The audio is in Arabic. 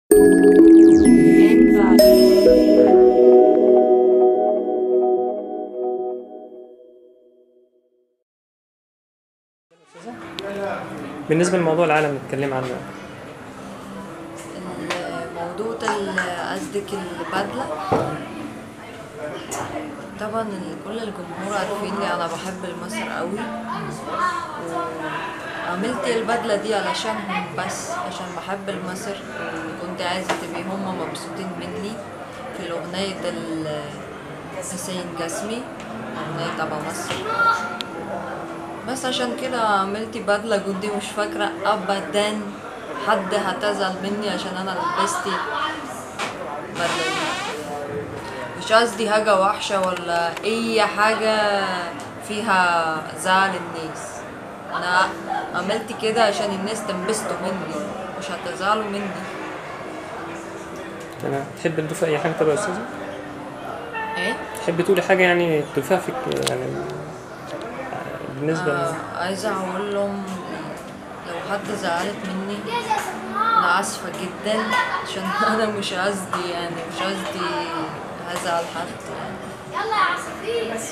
بالنسبة لموضوع العالم نتكلم عنه. الموضوع قصدك البدلة. طبعا كل الجمهور عارفين لي انا بحب مصر قوي، وعملت البدلة دي علشانهم، بس عشان بحب مصر، وكنت عايزة تبقي هما مبسوطين مني في الأغنية حسين جسمي، أغنية تبع مصر. بس عشان كده عملت بدلة جدي، مش فاكرة أبدا حد هتزعل مني عشان أنا لبستي بدلة دي. مش قصدي حاجة وحشة ولا أي حاجة فيها زعل الناس، أنا عملت كده عشان الناس تنبسطوا مني، مش هتزعلوا مني. تمام. تحب تضيف أي حاجة طبعا يا أستاذة؟ إيه؟ تحب تقولي حاجة يعني تضيفها فيك يعني بالنسبة عايزة أقول لهم لو حد زعلت مني أنا آسفة جدا، عشان أنا مش قصدي، يعني مش قصدي هزعل حد يعني. يلا يا عصافير بس.